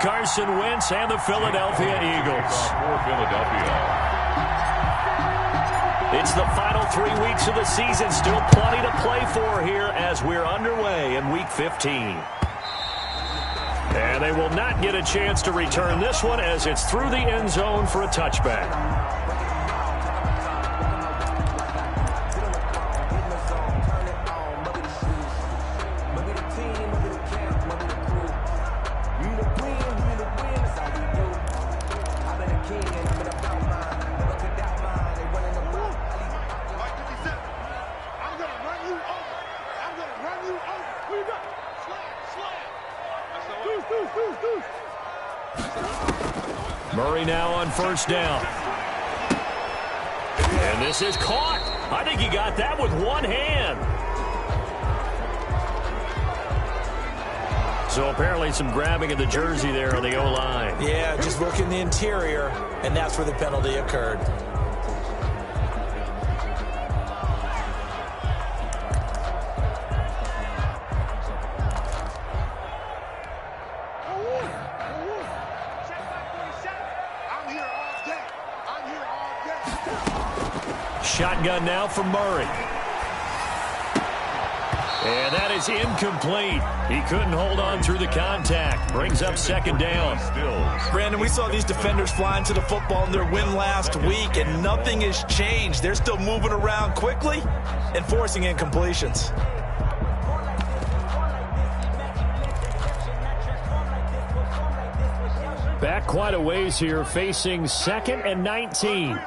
Carson Wentz and the Philadelphia Eagles. For Philadelphia. It's the final 3 weeks of the season. Still plenty to play for here as we're underway in Week 15. And they will not get a chance to return this one as it's through the end zone for a touchback. Murray now on first down. And this is caught. I think he got that with one hand. So apparently some grabbing of the jersey there on the O-line. Yeah, just look in the interior, and that's where the penalty occurred. Shotgun now for Murray. And that is incomplete. He couldn't hold on through the contact. Brings up second down. Brandon, we saw these defenders flying to the football in their win last week, and nothing has changed. They're still moving around quickly and forcing incompletions. Back quite a ways here, facing 2nd and 19.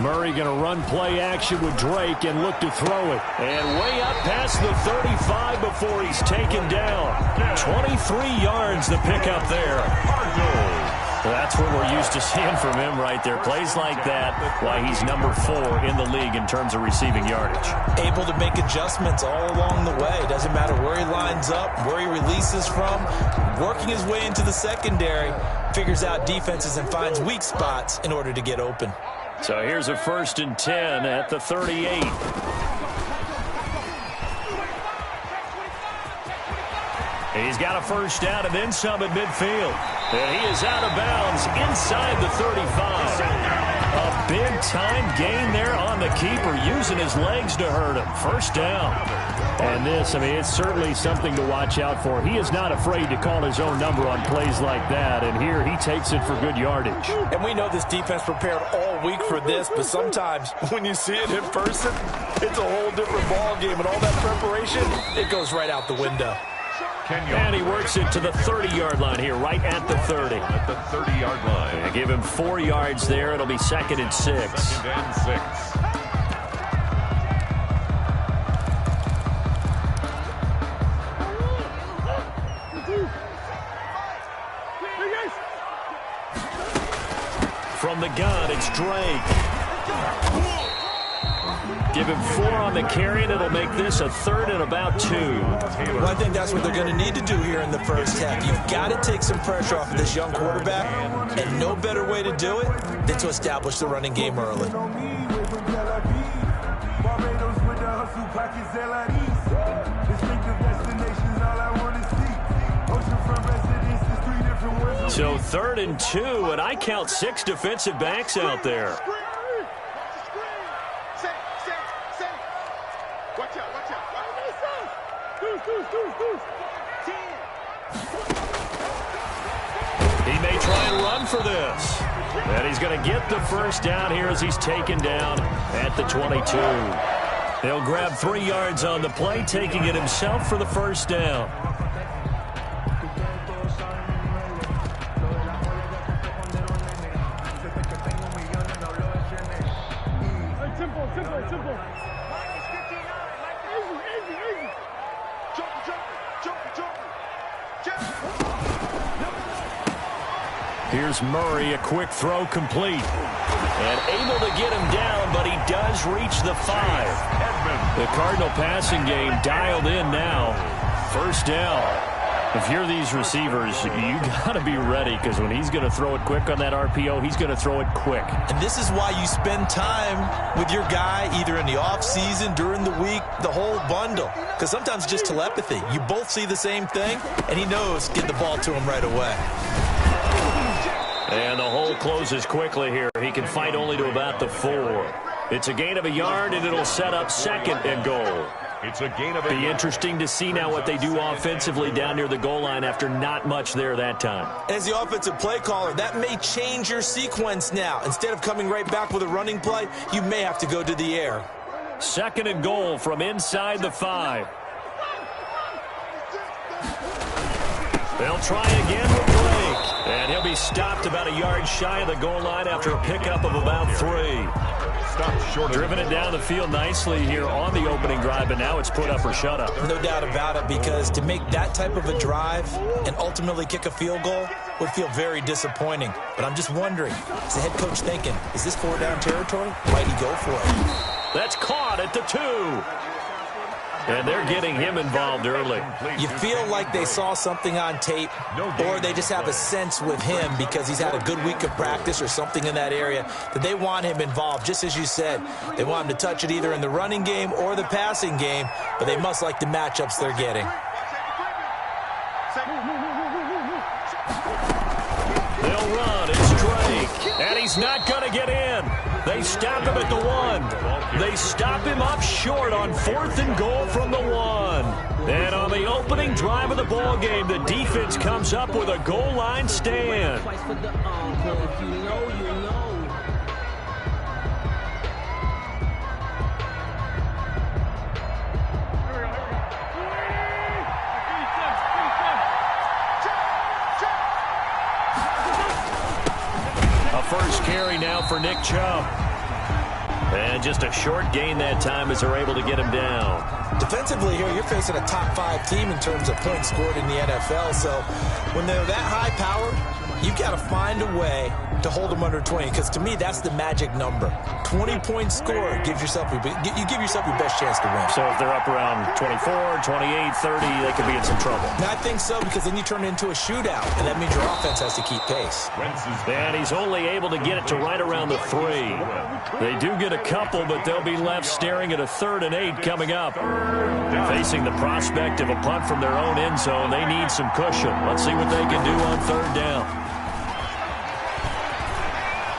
Murray going to run play action with Drake and look to throw it. And way up past the 35 before he's taken down. 23 yards the pickup there. Well, that's what we're used to seeing from him right there. Plays like that, why he's number 4 in the league in terms of receiving yardage. Able to make adjustments all along the way. Doesn't matter where he lines up, where he releases from. Working his way into the secondary, figures out defenses and finds weak spots in order to get open. So here's a 1st and 10 at the 38. He's got a first down and then some at midfield. And he is out of bounds inside the 35. A big-time gain there on the keeper, using his legs to hurt him. First down. And this, I mean, it's certainly something to watch out for. He is not afraid to call his own number on plays like that. And here he takes it for good yardage. And we know this defense prepared all week for this, but sometimes when you see it in person, it's a whole different ball game. And all that preparation, it goes right out the window. And he works it to the 30-yard line here, right at the 30. At the 30-yard line. And give him 4 yards there. It'll be 2nd and 6. 2nd and 6. From the gun, it's Drake. Give him 4 on the carry, and it'll make this a 3rd and about 2. Well, I think that's what they're going to need to do here in the first half. You've got to take some pressure off of this young quarterback, and no better way to do it than to establish the running game early. So 3rd and 2, and I count 6 defensive backs out there. He may try and run for this. And he's going to get the first down here as he's taken down at the 22. He'll grab 3 yards on the play, taking it himself for the first down. Here's Murray, a quick throw complete. And able to get him down, but he does reach the 5. The Cardinal passing game dialed in now. First down. If you're these receivers, you got to be ready because when he's going to throw it quick on that RPO, he's going to throw it quick. And this is why you spend time with your guy either in the offseason, during the week, the whole bundle. Because sometimes it's just telepathy. You both see the same thing, and he knows get the ball to him right away. And the hole closes quickly here. He can fight only to about the 4. It's a gain of a yard, and it'll set up 2nd and goal. It's a gain of a Be interesting to see now what they do offensively down near the goal line after not much there that time. As the offensive play caller, that may change your sequence now. Instead of coming right back with a running play, you may have to go to the air. 2nd and goal from inside the 5. They'll try again with Blake. And he'll be stopped about a yard shy of the goal line after a pickup of about 3. Driven it down the field nicely here on the opening drive, but now it's put up or shut up. No doubt about it, because to make that type of a drive and ultimately kick a field goal would feel very disappointing. But I'm just wondering, is the head coach thinking, is this 4-down territory? Might he go for it? That's caught at the 2. And they're getting him involved early. You feel like they saw something on tape, or they just have a sense with him because he's had a good week of practice or something in that area that they want him involved. Just as you said, they want him to touch it either in the running game or the passing game, but they must like the matchups they're getting. They'll run. It's Drake. And he's not going to get in. They stop him at the 1. They stop him up short on 4th and goal from the 1. And on the opening drive of the ball game, the defense comes up with a goal line stand. First carry now for Nick Chubb. And just a short gain that time as they're able to get him down. Defensively here, you're facing a top 5 team in terms of points scored in the NFL. So when they're that high powered, you've got to find a way to hold them under 20, because to me, that's the magic number. 20-point score gives yourself you give yourself your best chance to win. So if they're up around 24, 28, 30, they could be in some trouble. And I think so, because then you turn it into a shootout, and that means your offense has to keep pace. And he's only able to get it to right around the 3. They do get a couple, but they'll be left staring at a 3rd and 8 coming up. Facing the prospect of a punt from their own end zone, they need some cushion. Let's see what they can do on 3rd down.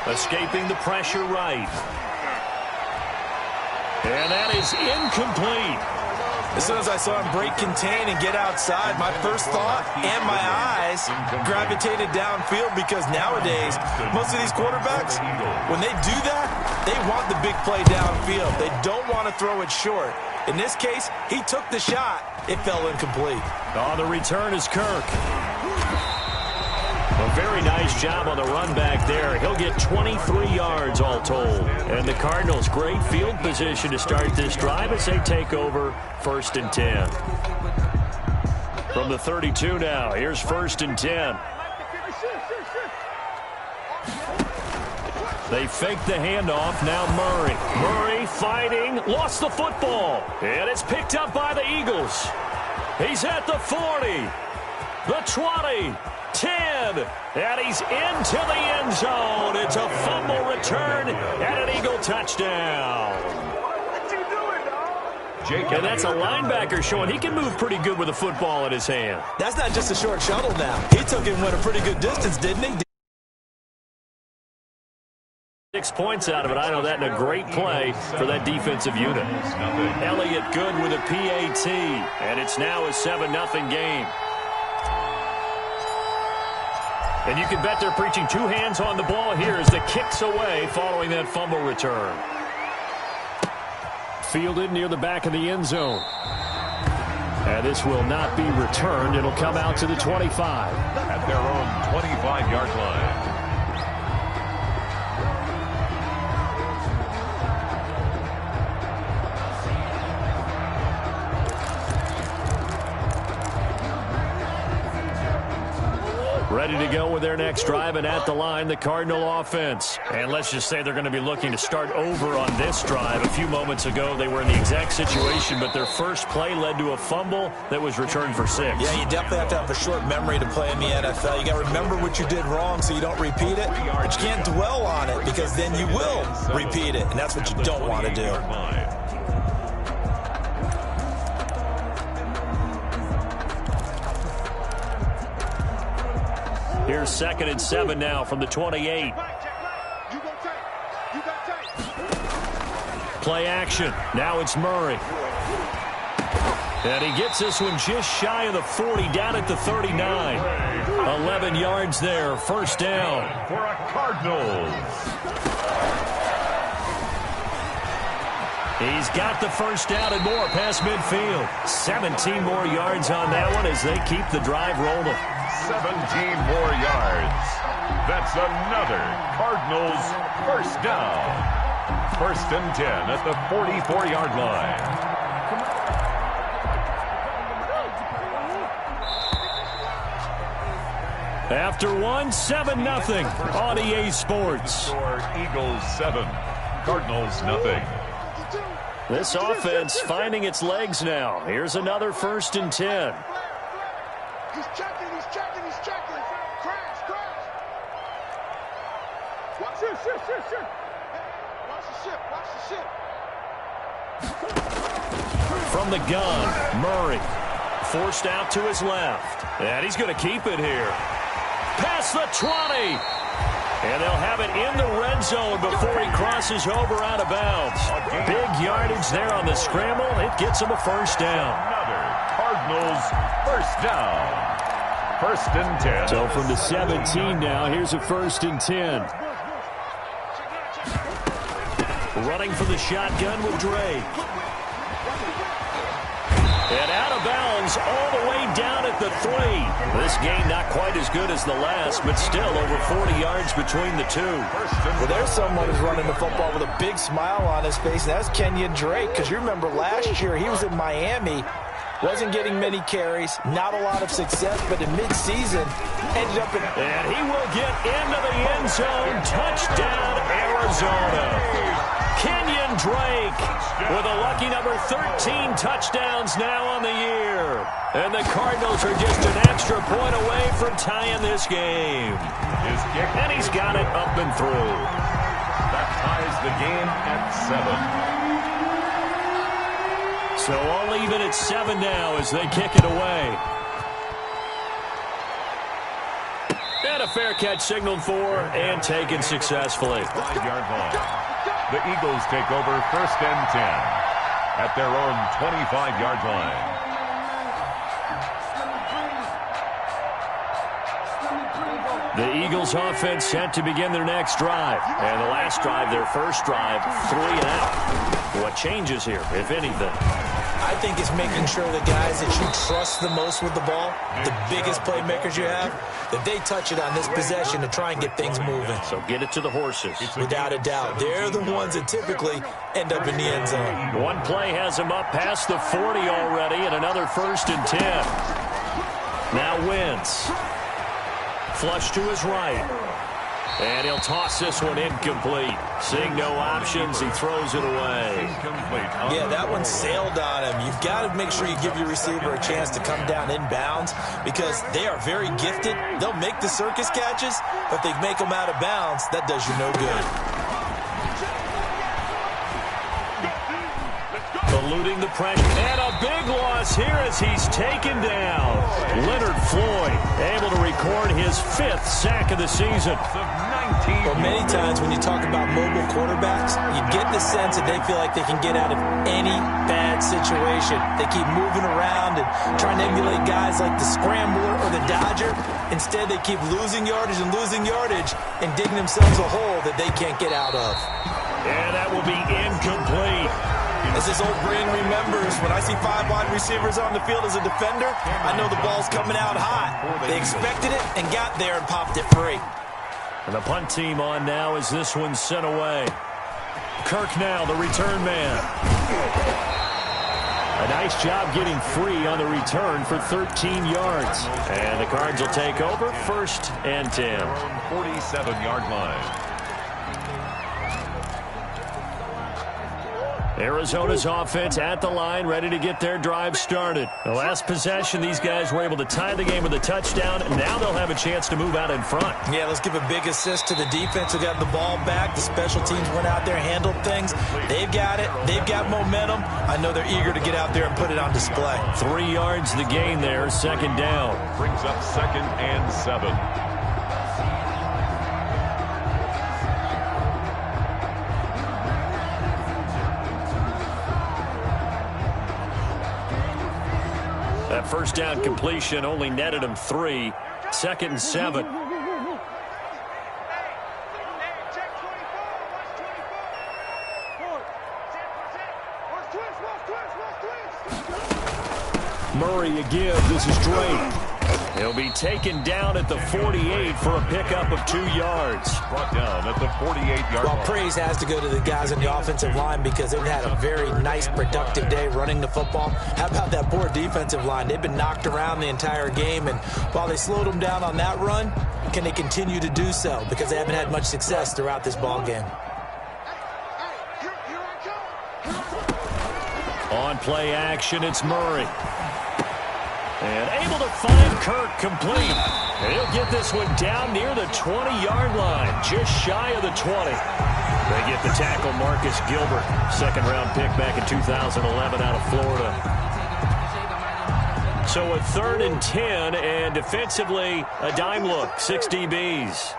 Escaping the pressure right. And that is incomplete. As soon as I saw him break contain and get outside, my first thought and my eyes gravitated downfield, because nowadays, most of these quarterbacks, when they do that, they want the big play downfield. They don't want to throw it short. In this case, he took the shot. It fell incomplete. On the return is Kirk. A very nice job on the run back there. He'll get 23 yards all told. And the Cardinals, great field position to start this drive as they take over 1st and 10. From the 32 now, here's 1st and 10. They fake the handoff. Now Murray. Murray fighting. Lost the football. And it's picked up by the Eagles. He's at the 40. The 20. 10, and he's into the end zone. It's a fumble return and an Eagle touchdown. And that's a linebacker showing he can move pretty good with a football in his hand. That's not just a short shuttle now. He took it and went a pretty good distance, didn't he? 6 points out of it. I know that in a great play for that defensive unit. Elliott good with a PAT, and it's now a 7-0 game. And you can bet they're preaching 2 hands on the ball here as the kick's away following that fumble return. Fielded near the back of the end zone. And this will not be returned. It'll come out to the 25. At their own 25-yard line. Ready to go with their next drive, and at the line, the Cardinal offense. And let's just say they're going to be looking to start over on this drive. A few moments ago, they were in the exact situation, but their first play led to a fumble that was returned for 6. Yeah, you definitely have to have a short memory to play in the NFL. You got to remember what you did wrong so you don't repeat it, but you can't dwell on it because then you will repeat it, and that's what you don't want to do. Here's 2nd and 7 now from the 28. Play action. Now it's Murray. And he gets this one just shy of the 40, down at the 39. 11 yards there, first down. For a Cardinals. He's got the first down and more past midfield. 17 more yards on that one as they keep the drive rolling. 17 more yards. That's another Cardinals first down. 1st and 10 at the 44-yard line. After 7-0 on EA Sports. Eagles 7, Cardinals nothing. This offense finding its legs now. Here's another 1st and 10. He's checking. Crash. Watch this, shit. Watch the shit. From the gun, Murray. Forced out to his left. And he's going to keep it here. Past the 20. And they'll have it in the red zone before he crosses over out of bounds. Big yardage there on the scramble. It gets him a first down. Another Cardinals first down. 1st and 10. So from the 17 now, here's a 1st and 10. Running for the shotgun with Drake. And out of bounds all the way down at the 3. This game not quite as good as the last, but still over 40 yards between the two. Well, there's someone who's running the football with a big smile on his face, and that's Kenyon Drake, because you remember last year he was in Miami, wasn't getting many carries, not a lot of success, but in midseason ended up in... And he will get into the end zone. Touchdown, Arizona. Kenyon Drake with a lucky number 13 touchdowns now on the year. And the Cardinals are just an extra point away from tying this game. And he's got it up and through. That ties the game at 7. So all even at 7 now as they kick it away. And a fair catch signaled for and taken successfully. 5-yard line. The Eagles take over 1st and 10 at their own 25-yard line. The Eagles offense set to begin their next drive. And the last drive, their first drive, 3 and out. What changes here, if anything? I think it's making sure the guys that you trust the most with the ball, the biggest playmakers you have, that they touch it on this possession to try and get things moving. So get it to the horses. Without a doubt. They're the ones that typically end up in the end zone. One play has him up past the 40 already, and another 1st and 10. Now Wentz. Flush to his right. And he'll toss this one incomplete. Seeing no options, he throws it away. Yeah, that one sailed on him. You've got to make sure you give your receiver a chance to come down inbounds because they are very gifted. They'll make the circus catches, but if they make them out of bounds, that does you no good. Eluding the pressure. And a big loss here as he's taken down. Leonard Floyd able to record his 5th sack of the season. Well, many times when you talk about mobile quarterbacks, you get the sense that they feel like they can get out of any bad situation. They keep moving around and trying to emulate guys like the Scrambler or the Dodger. Instead, they keep losing yardage and digging themselves a hole that they can't get out of. And that will be incomplete. As his old brain remembers, when I see 5 wide receivers on the field as a defender, I know the ball's coming out hot. They expected it and got there and popped it free. And the punt team on now as this one's sent away. Kirk now, the return man. A nice job getting free on the return for 13 yards. And the Cards will take over, 1st and 10. 47-yard line. Arizona's offense at the line, ready to get their drive started. The last possession, these guys were able to tie the game with a touchdown, and now they'll have a chance to move out in front. Yeah, let's give a big assist to the defense who got the ball back. The special teams went out there and handled things. They've got it. They've got momentum. I know they're eager to get out there and put it on display. 3 yards the gain there, 2nd down. Brings up 2nd and 7. That 1st down completion only netted him 3. 2nd and 7. Murray a give. This is Drake. He'll be taken down at the 48 for a pickup of 2 yards. Brought down at the 48-yard line. Well, praise has to go to the guys on the offensive line because they've had a very nice, productive day running the football. How about that poor defensive line? They've been knocked around the entire game, and while they slowed them down on that run, can they continue to do so? Because they haven't had much success throughout this ball game. On play action, it's Murray. And able to find Kirk complete. And he'll get this one down near the 20-yard line, just shy of the 20. They get the tackle, Marcus Gilbert, 2nd-round pick back in 2011 out of Florida. So a 3rd and 10, and defensively, a dime look, 6 DBs.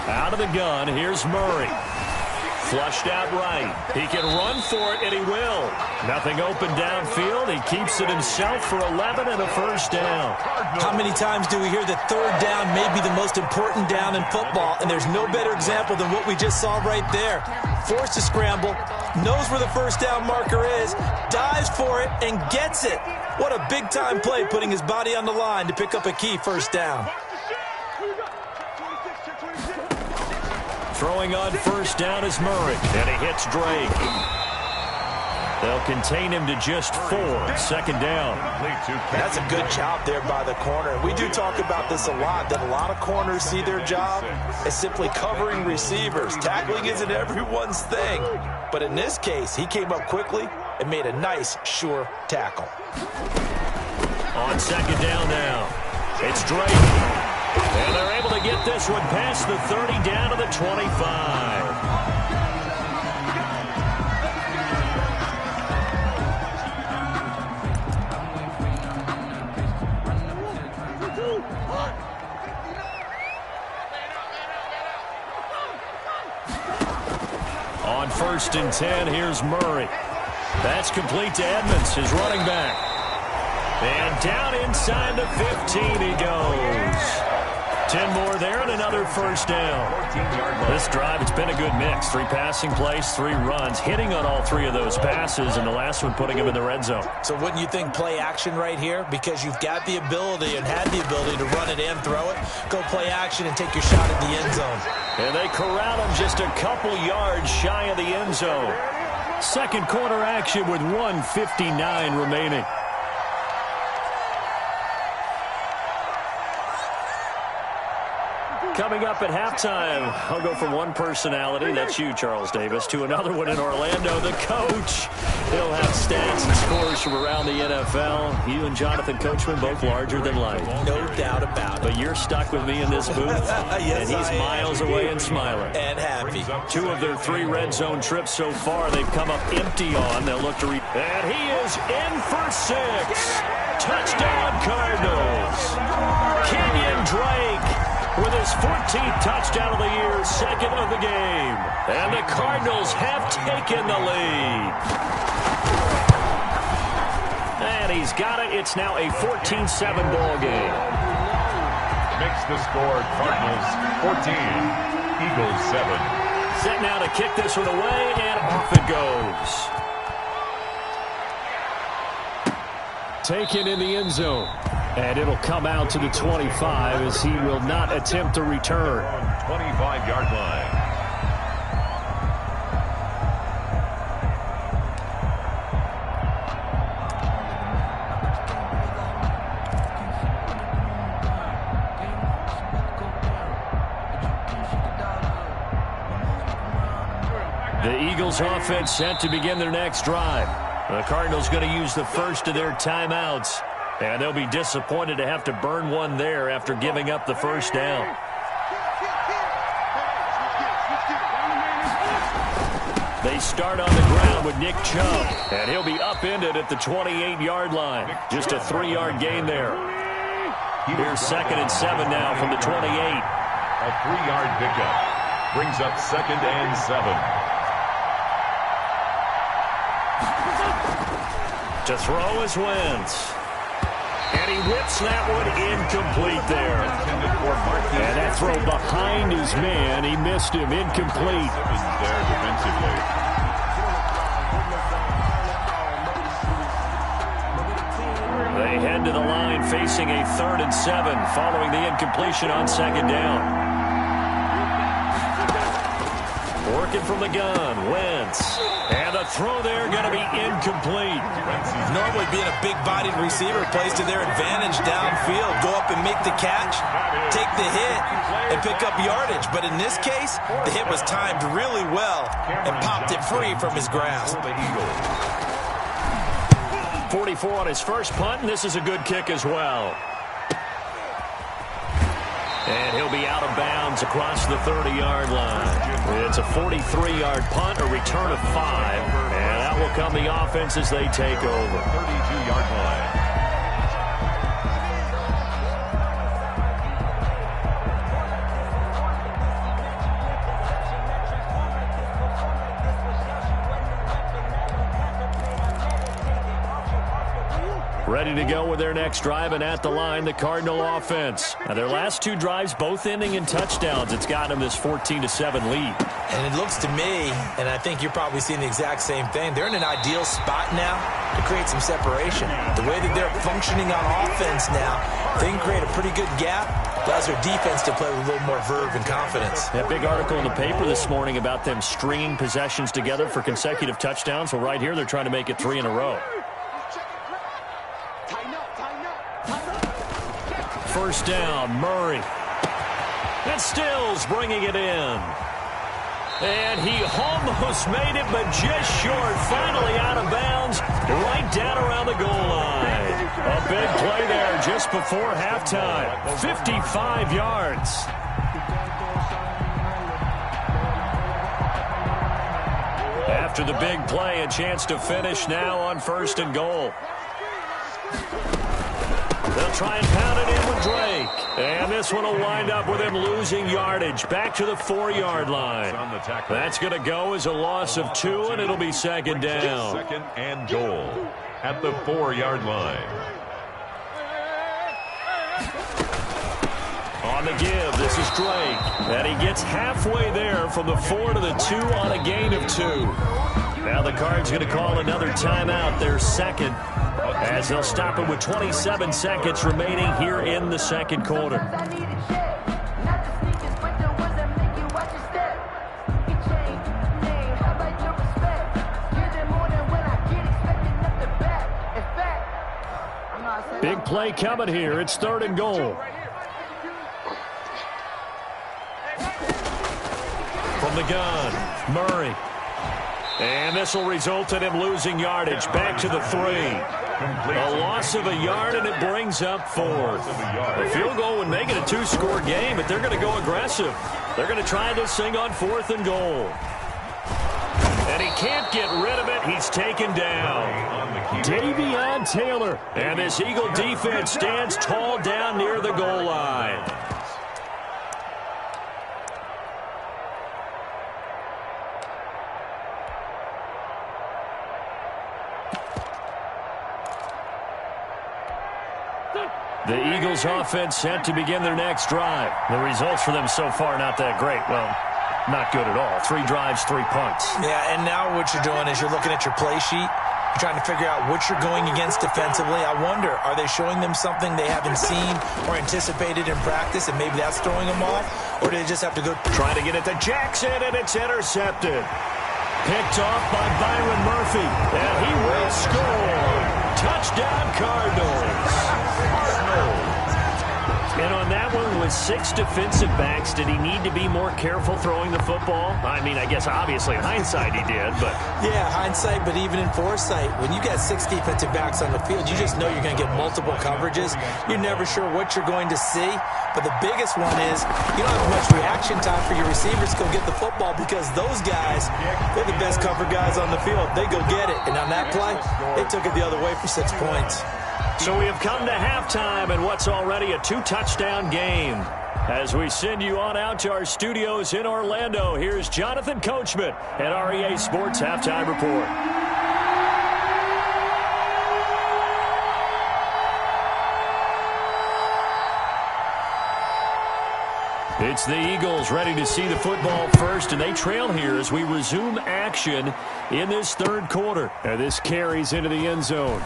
Out of the gun, here's Murray. Flushed out right. He can run for it, and he will. Nothing open downfield. He keeps it himself for 11 and a 1st down. How many times do we hear that 3rd down may be the most important down in football, and there's no better example than what we just saw right there. Forced to scramble, knows where the 1st down marker is, dives for it, and gets it. What a big-time play, putting his body on the line to pick up a key 1st down. Throwing on 1st down is Murray, and he hits Drake. They'll contain him to just 4, 2nd down. That's a good job there by the corner. We do talk about this a lot, that a lot of corners see their job as simply covering receivers. Tackling isn't everyone's thing. But in this case, he came up quickly and made a nice, sure tackle. On 2nd down now, it's Drake. And they're able to get this one past the 30 down to the 25. On 1st and 10, here's Murray. That's complete to Edmonds, his running back. And down inside the 15 he goes. 10 more there and another 1st down. This drive, it's been a good mix. 3 passing plays, 3 runs, hitting on all 3 of those passes, and the last one putting him in the red zone. So wouldn't you think play action right here? Because you've got the ability and had the ability to run it and throw it. Go play action and take your shot at the end zone. And they corral him just a couple yards shy of the end zone. 2nd quarter action with 1:59 remaining. Coming up at halftime, I'll go from one personality, that's you, Charles Davis, to another one in Orlando, the coach. He'll have stats and scores from around the NFL. You and Jonathan Coachman, both larger than life. No doubt about it. But you're stuck with me in this booth, yes, and he's miles away and smiling. And happy. 2 of their 3 red zone trips so far, they've come up empty on. They'll look to and he is in for 6. Touchdown, Cardinals. Kenyon Drake with his 14th touchdown of the year, 2nd of the game. And the Cardinals have taken the lead. And he's got it. It's now a 14-7 ball game. Makes the score Cardinals 14, Eagles 7. Set now to kick this one away, and off it goes. Taken in the end zone. And it'll come out to the 25 as he will not attempt to return. 25-yard line. The Eagles offense set to begin their next drive. The Cardinals going to use the first of their timeouts, and they'll be disappointed to have to burn one there after giving up the first down. They start on the ground with Nick Chubb, and he'll be upended at the 28-yard line. Just a 3-yard gain there. Here's 2nd and 7 now from the 28. A 3-yard pickup brings up 2nd and 7. To throw is Wentz. And he whips that one incomplete there. And that throw behind his man, he missed him, incomplete. There defensively. They head to the line facing a 3rd and 7 following the incompletion on 2nd down. Working from the gun, Wentz. And the throw there going to be incomplete. Normally being a big-bodied receiver plays to their advantage downfield. Go up and make the catch, take the hit, and pick up yardage. But in this case, the hit was timed really well and popped it free from his grasp. 44 on his first punt, and this is a good kick as well. And he'll be out of bounds across the 30-yard line. It's a 43-yard punt, a return of 5. And out will come the offense as they take over. 32-yard line. Ready to go with their next drive, and at the line, the Cardinal offense. Now, their last 2 drives, both ending in touchdowns. It's gotten them this 14-7 lead. And it looks to me, and I think you're probably seeing the exact same thing, they're in an ideal spot now to create some separation. The way that they're functioning on offense now, they can create a pretty good gap. Allows their defense to play with a little more verve and confidence. That big article in the paper this morning about them stringing possessions together for consecutive touchdowns. Well, right here, they're trying to make it 3 in a row. First down, Murray. And Stills bringing it in. And he almost made it, but just short. Finally out of bounds, right down around the goal line. A big play there just before halftime. 55 yards. After the big play, a chance to finish now on 1st and goal. They'll try and pound it in with Drake. And this one will wind up with him losing yardage. Back to the 4-yard line. That's going to go as a loss of 2, and it'll be 2nd down. 2nd and goal at the 4-yard line. On the give, this is Drake. And he gets halfway there from the 4 to the 2 on a gain of 2. Now the Cards going to call another timeout, their 2nd. As they'll stop it with 27 seconds remaining here in the 2nd quarter. Big play coming here. It's 3rd and goal. From the gun, Murray. And this will result in him losing yardage. Back to the 3. A loss of a yard, and it brings up 4th. A field goal would make it a 2-score game, but they're going to go aggressive. They're going to try this thing on 4th and goal. And he can't get rid of it. He's taken down. Davion Taylor. And this Eagle defense stands tall down near the goal line. The Eagles offense set to begin their next drive. The results for them so far not that great. Well, not good at all. 3 drives, 3 punts. Yeah, and now what you're doing is you're looking at your play sheet. You're trying to figure out what you're going against defensively. I wonder, are they showing them something they haven't seen or anticipated in practice, and maybe that's throwing them off? Or do they just have to go trying to get it to Jackson, and it's intercepted. Picked off by Byron Murphy, and he will score. Touchdown, Cardinals. And on that one, with 6 defensive backs, did he need to be more careful throwing the football? I mean, I guess obviously in hindsight he did, but... Yeah, hindsight, but even in foresight, when you got 6 defensive backs on the field, you just know you're going to get multiple coverages. You're never sure what you're going to see. But the biggest one is you don't have much reaction time for your receivers to go get the football because those guys, they're the best cover guys on the field. They go get it. And on that play, they took it the other way for 6 points. So we have come to halftime in what's already a 2-touchdown game. As we send you on out to our studios in Orlando, here's Jonathan Coachman at REA Sports Halftime Report. It's the Eagles ready to see the football first, and they trail here as we resume action in this third quarter. And this carries into the end zone.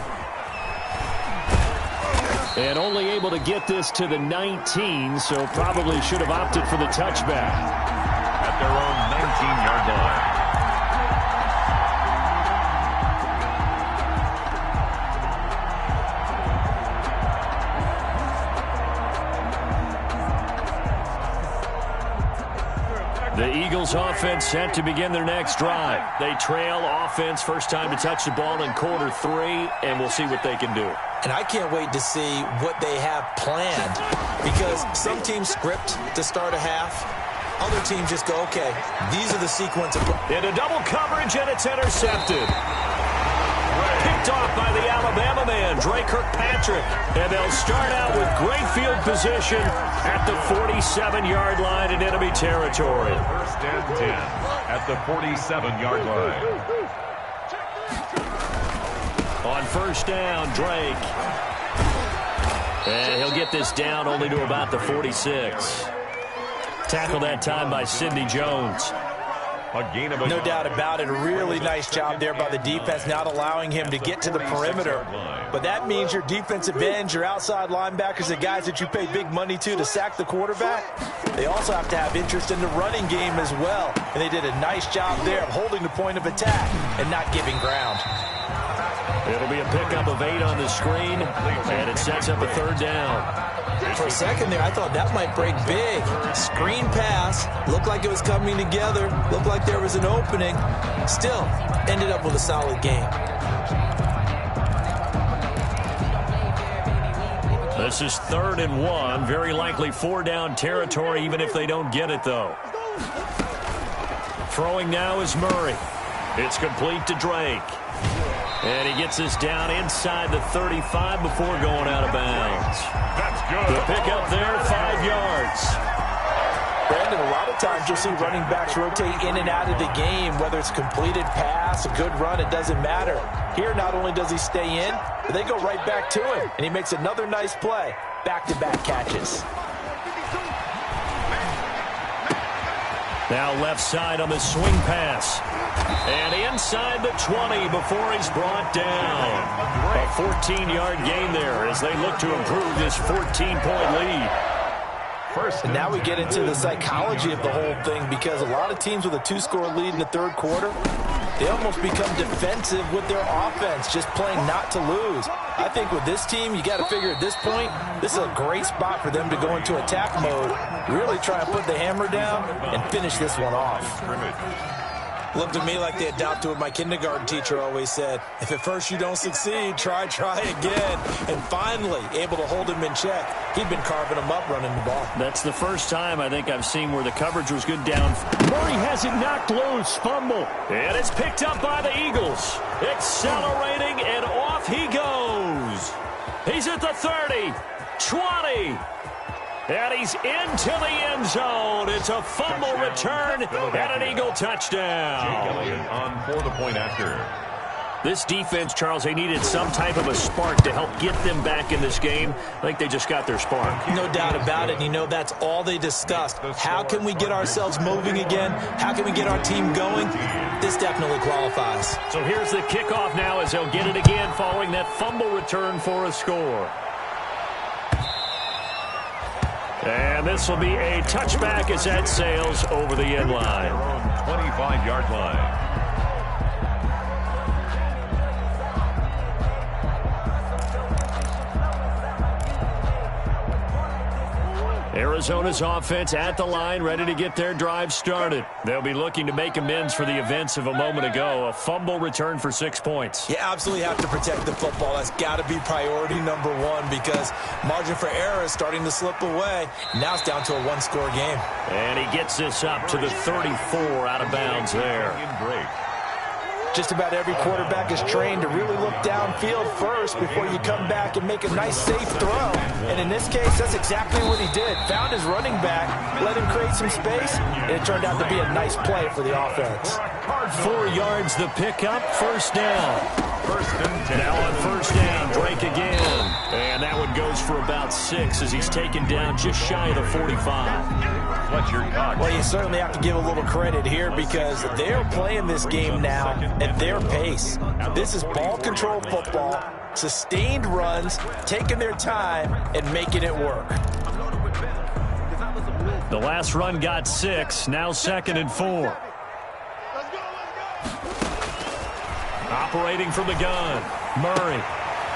And only able to get this to the 19, so probably should have opted for the touchback. At their own 19-yard line. The Eagles offense set to begin their next drive. They trail offense, first time to touch the ball in quarter 3, and we'll see what they can do. And I can't wait to see what they have planned because some teams script to start a half. Other teams just go, okay, these are the sequence of... Into double coverage, and it's intercepted. Picked off by the Alabama man, Dre Kirkpatrick. And they'll start out with great field position at the 47-yard line in enemy territory. First and 10 at the 47-yard line. On first down, Drake. And he'll get this down only to about the 46. Tackled that time by Sidney Jones. No doubt about it. A really nice job there by the defense, not allowing him to get to the perimeter. But that means your defensive ends, your outside linebackers, the guys that you pay big money to sack the quarterback, they also have to have interest in the running game as well. And they did a nice job there of holding the point of attack and not giving ground. It'll be a pickup of 8 on the screen, and it sets up a third down. For a second there, I thought that might break big. Screen pass, looked like it was coming together, looked like there was an opening. Still, ended up with a solid game. This is 3rd and 1, very likely 4-down territory, even if they don't get it, though. Throwing now is Murray. It's complete to Drake. And he gets this down inside the 35 before going out of bounds. That's good. The pickup there, 5 yards. Brandon, a lot of times you'll see running backs rotate in and out of the game, whether it's completed pass, a good run, it doesn't matter. Here, not only does he stay in, but they go right back to him, and he makes another nice play. Back-to-back catches. Now left side on the swing pass. And inside the 20 before he's brought down. A 14-yard gain there as they look to improve this 14-point lead. And now we get into the psychology of the whole thing because a lot of teams with a 2-score lead in the third quarter, they almost become defensive with their offense, just playing not to lose. I think with this team, you got to figure at this point, this is a great spot for them to go into attack mode, really try and put the hammer down and finish this one off. Looked at me like they adopted what my kindergarten teacher always said. If at first you don't succeed, try again. And finally, able to hold him in check. He'd been carving him up running the ball. That's the first time I think I've seen where the coverage was good down. Murray has it knocked loose, fumble. And it's picked up by the Eagles. Accelerating, and off he goes. He's at the 30, 20. And he's into the end zone. It's a fumble return and an Eagle touchdown. Jake Elliott on for the point after. This defense, Charles, they needed some type of a spark to help get them back in this game. I think they just got their spark. No doubt about it. You know, that's all they discussed. How can we get ourselves moving again? How can we get our team going? This definitely qualifies. So here's the kickoff now as they'll get it again following that fumble return for a score. And this will be a touchback as that sails over the end line. 25-yard line. Arizona's offense at the line, ready to get their drive started. They'll be looking to make amends for the events of a moment ago. A fumble return for 6 points. You absolutely have to protect the football. That's got to be priority number one because margin for error is starting to slip away. Now it's down to a one-score game. And he gets this up to the 34 out of bounds there. Just about every quarterback is trained to really look downfield first before you come back and make a nice, safe throw. And in this case, that's exactly what he did. Found his running back, let him create some space, and it turned out to be a nice play for the offense. 4 yards the pickup, first down. Now on first down, Drake again. And that one goes for about 6 as he's taken down just shy of the 45. Well, you certainly have to give a little credit here because they're playing this game now at their pace. This is ball control football, sustained runs, taking their time, and making it work. The last run got 6, now 2nd and 4. Operating from the gun, Murray.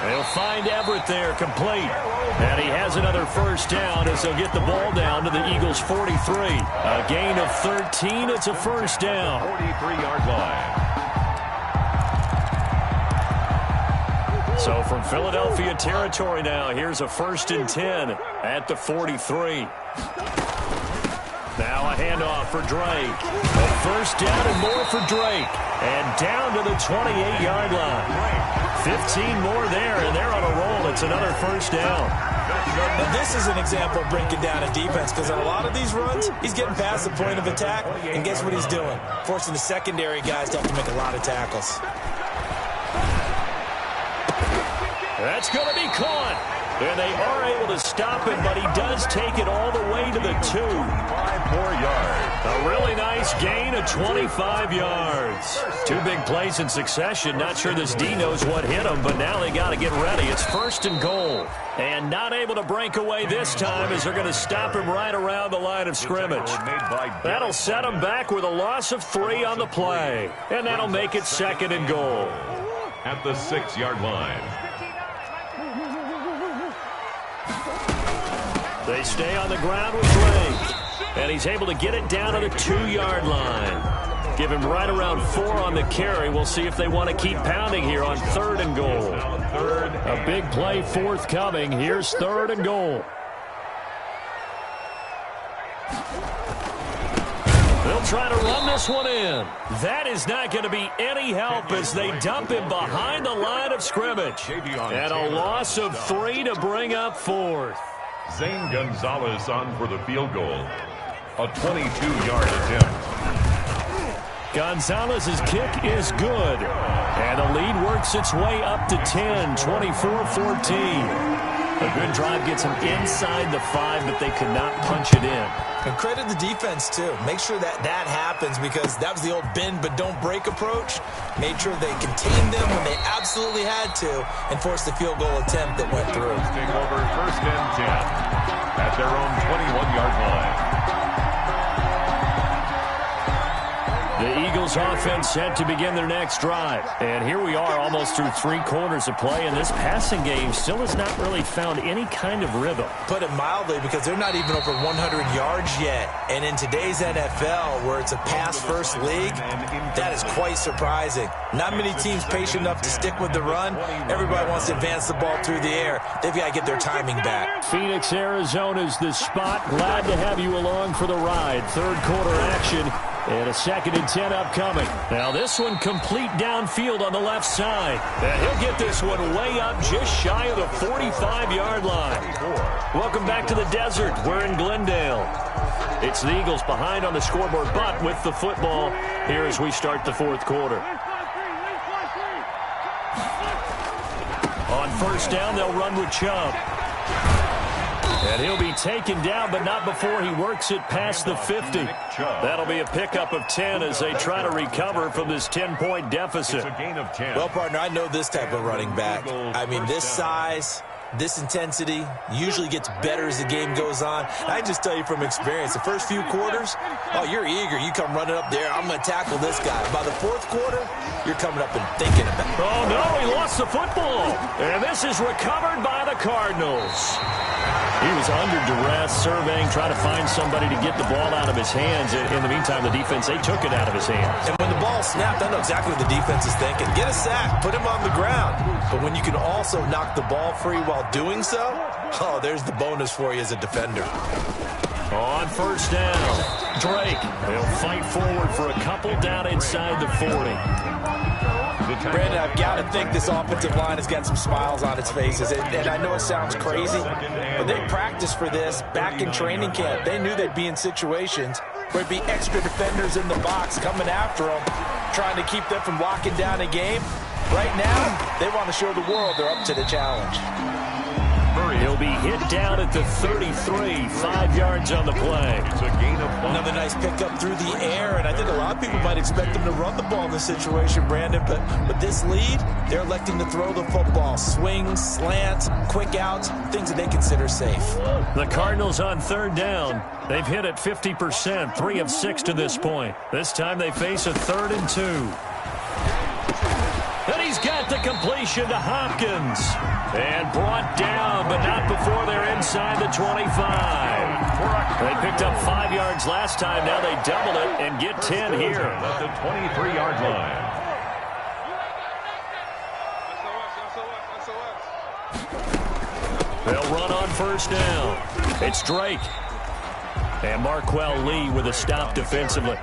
They'll find Everett there, complete. And he has another first down as they'll get the ball down to the Eagles' 43. A gain of 13, it's a first down. 43-yard line. So from Philadelphia territory now, here's a 1st and 10 at the 43. Now a handoff for Drake. A first down and more for Drake. And down to the 28-yard line. 15 more there, and they're on a roll. It's another first down. And this is an example of breaking down a defense because on a lot of these runs, he's getting past the point of attack, and guess what he's doing? Forcing the secondary guys to have to make a lot of tackles. That's going to be caught. And they are able to stop him, but he does take it all the way to the 2. 5 more yards. A really nice gain of 25 yards. 2 big plays in succession. Not sure this D knows what hit him, but now they got to get ready. It's 1st and goal. And not able to break away this time as they're going to stop him right around the line of scrimmage. That'll set him back with a loss of 3 on the play. And that'll make it 2nd and goal. At the 6-yard line. They stay on the ground with Drake. And he's able to get it down to the 2-yard line. Give him right around 4 on the carry. We'll see if they want to keep pounding here on 3rd and goal. A big play forthcoming. Here's 3rd and goal. They'll try to run this one in. That is not going to be any help as they dump him behind the line of scrimmage. And a loss of 3 to bring up 4th. Zane Gonzalez on for the field goal. A 22-yard attempt. Gonzalez's kick is good. And the lead works its way up to 10, 24-14. A good drive gets them inside the 5, but they could not punch it in. And credit the defense, too. Make sure that that happens because that was the old bend but don't break approach. Made sure they contained them when they absolutely had to and forced the field goal attempt that went through. Take over 1st and 10 at their own 21-yard line. The Eagles offense set to begin their next drive. And here we are almost through 3 quarters of play, and this passing game still has not really found any kind of rhythm. Put it mildly, because they're not even over 100 yards yet. And in today's NFL, where it's a pass-first league, that is quite surprising. Not many teams patient enough to stick with the run. Everybody wants to advance the ball through the air. They've got to get their timing back. Phoenix, Arizona's the spot. Glad to have you along for the ride. 3rd quarter action. And a 2nd and 10 upcoming. Now this one complete downfield on the left side. And he'll get this one way up just shy of the 45-yard line. Welcome back to the desert. We're in Glendale. It's the Eagles behind on the scoreboard, but with the football here as we start the 4th quarter. On first down, they'll run with Chubb. And he'll be taken down, but not before he works it past the 50. That'll be a pickup of 10 as they try to recover from this 10-point deficit. It's a gain of 10. Well, partner, I know this type of running back. I mean, this size, this intensity usually gets better as the game goes on. I just tell you from experience, the first few quarters, oh, you're eager. You come running up there, I'm going to tackle this guy. By the 4th quarter, you're coming up and thinking about it. Oh, no, he lost the football. And this is recovered by the Cardinals. He was under duress, surveying, trying to find somebody to get the ball out of his hands. In the meantime, the defense, they took it out of his hands. And when the ball snapped, I know exactly what the defense is thinking. Get a sack, put him on the ground. But when you can also knock the ball free while doing so, oh, there's the bonus for you as a defender. On first down, Drake. He'll fight forward for a couple down inside the 40. Brandon, I've got to think this offensive line has got some smiles on its faces. And I know it sounds crazy, but they practiced for this back in training camp. They knew they'd be in situations where there'd be extra defenders in the box coming after them, trying to keep them from locking down a game. Right now, they want to show the world they're up to the challenge. He'll be hit down at the 33, 5 yards on the play. It's a gain of 1. Another nice pickup through the air, and I think a lot of people might expect them to run the ball in this situation, Brandon, but with this lead, they're electing to throw the football. Swings, slants, quick outs, things that they consider safe. The Cardinals on third down. They've hit it 50%, 3 of 6 to this point. This time they face a 3rd and 2. And he's got the completion to Hopkins. And brought down, but not before they're inside the 25. They picked up 5 yards last time. Now they double it and get 10 here. At the 23-yard line. They'll run on first down. It's Drake. And Marquell Lee with a stop defensively.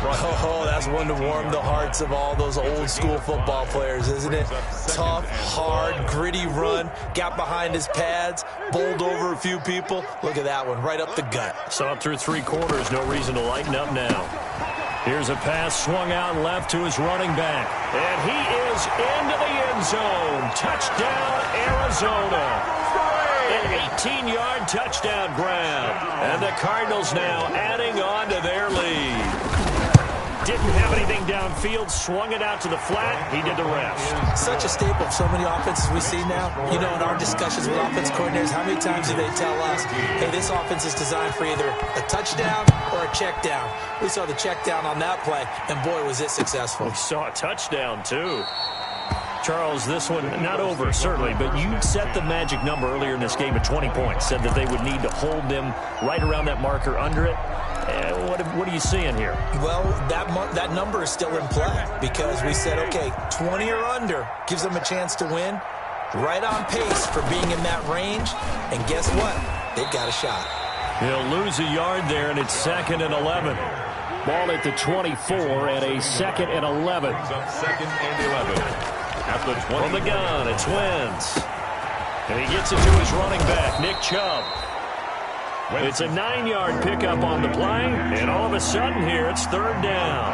Oh, that's one to warm the hearts of all those old-school football players, isn't it? Tough, hard, gritty run. Got behind his pads, bowled over a few people. Look at that one, right up the gut. Saw it through 3 quarters. No reason to lighten up now. Here's a pass swung out left to his running back. And he is into the end zone. Touchdown, Arizona. An 18-yard touchdown grab. And the Cardinals now adding on to their lead. Didn't have anything downfield, swung it out to the flat. He did the rest. Such a staple of so many offenses we see now. You know, in our discussions with offense coordinators, how many times do they tell us, hey, this offense is designed for either a touchdown or a check down. We saw the check down on that play, and boy, was it successful. We saw a touchdown, too. Charles, this one not over, certainly, but you set the magic number earlier in this game at 20 points. Said that they would need to hold them right around that marker under it. What are you seeing here? Well, that number is still in play because we said, okay, 20 or under gives them a chance to win. Right on pace for being in that range. And guess what? They've got a shot. He'll lose a yard there, and it's 2nd and 11. Ball at the 24 and a 2nd and 11. 2nd and 11. At the 20. From the gun, it's Wentz. And he gets it to his running back, Nick Chubb. It's a 9-yard pickup on the play, and all of a sudden here, it's 3rd down.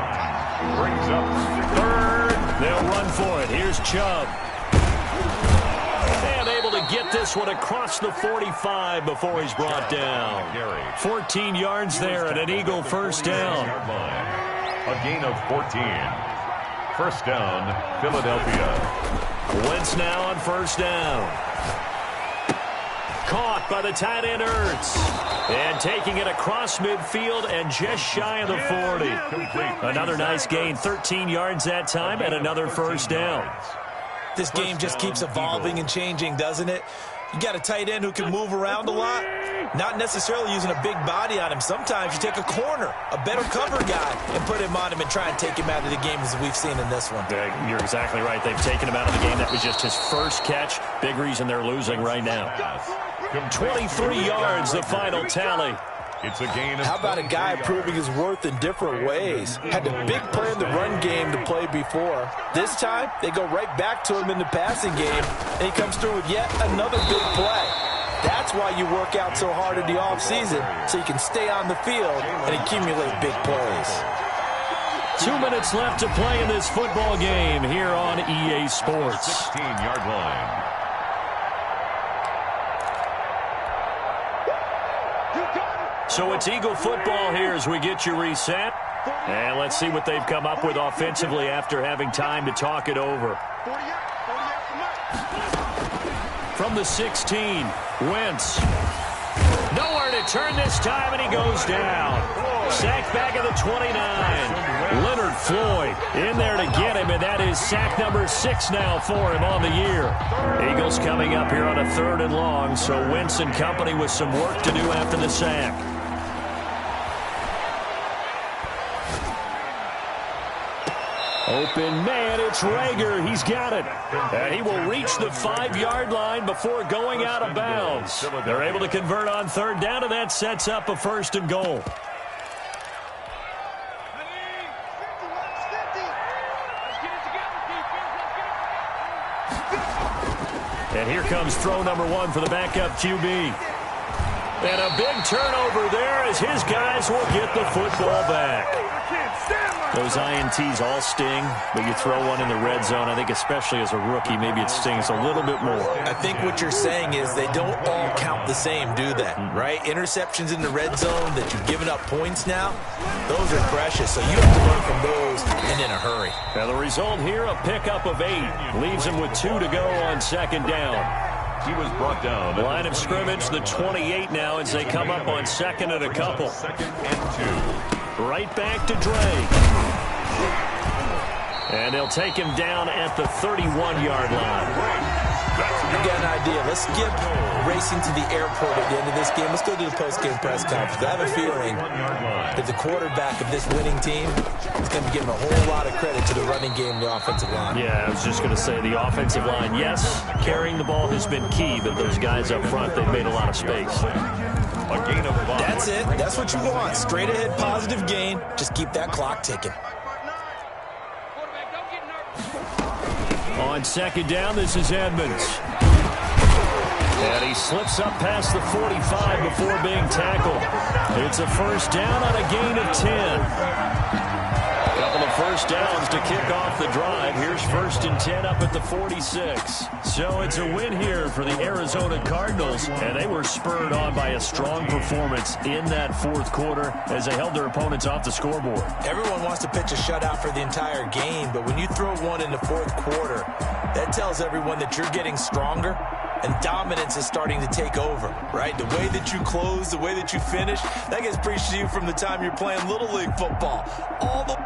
Brings up 3rd. They'll run for it. Here's Chubb. And able to get this one across the 45 before he's brought down. 14 yards there and an Eagle first down. A gain of 14. First down, Philadelphia. Wentz now on first down. Caught by the tight end Ertz. And taking it across midfield and just shy of the 40. Another nice gain, 13 yards that time, and another first down. This game just keeps evolving and changing, doesn't it? You got a tight end who can move around a lot, not necessarily using a big body on him. Sometimes you take a corner, a better cover guy, and put him on him and try and take him out of the game as we've seen in this one. You're exactly right. They've taken him out of the game. That was just his first catch. Big reason they're losing right now. 23 yards, the final tally. It's a gain of. How about a guy proving his worth in different ways? Had a big play in the run game to play before. This time, they go right back to him in the passing game, and he comes through with yet another big play. That's why you work out so hard in the offseason, so you can stay on the field and accumulate big plays. 2 minutes left to play in this football game here on EA Sports. 16-yard line. So it's Eagle football here as we get you reset. And let's see what they've come up with offensively after having time to talk it over. From the 16, Wentz. Nowhere to return this time, and he goes down. Sacked back at the 29. Leonard Floyd in there to get him, and that is sack number 6 now for him on the year. Eagles coming up here on a 3rd and long, so Wentz and company with some work to do after the sack. Open man, it's Rager. He's got it. And he will reach the 5-yard line before going out of bounds. They're able to convert on 3rd down, and that sets up a 1st and goal. And here comes throw number 1 for the backup QB. And a big turnover there as his guys will get the football back. Those INTs all sting, but you throw one in the red zone, I think especially as a rookie, maybe it stings a little bit more. I think what you're saying is they don't all count the same, do they? Right? Interceptions in the red zone that you've given up points now, those are precious, so you have to learn from those and in a hurry. Now the result here, a pickup of 8. Leaves him with 2 to go on 2nd down. He was brought down. Line of scrimmage, the 28 now as they come up on 2nd and a couple. 2nd and 2. Right back to Drake. And they'll take him down at the 31-yard line. You got an idea. Let's skip racing to the airport at the end of this game. Let's go to the post-game press conference. I have a feeling that the quarterback of this winning team is going to be giving a whole lot of credit to the running game and the offensive line. Yeah, I was just going to say the offensive line, yes, carrying the ball has been key, but those guys up front, they've made a lot of space. A gain of 5. That's it. That's what you want. Straight ahead positive gain. Just keep that clock ticking. On 2nd down, this is Edmonds. And he slips up past the 45 before being tackled. It's a 1st down on a gain of 10. Couple of 1st downs to kick off the drive. Here's 1st and 10 up at the 46. So it's a win here for the Arizona Cardinals, and they were spurred on by a strong performance in that 4th quarter as they held their opponents off the scoreboard. Everyone wants to pitch a shutout for the entire game, but when you throw one in the 4th quarter, that tells everyone that you're getting stronger and dominance is starting to take over, right? The way that you close, the way that you finish, that gets preached to you from the time you're playing Little League football. All the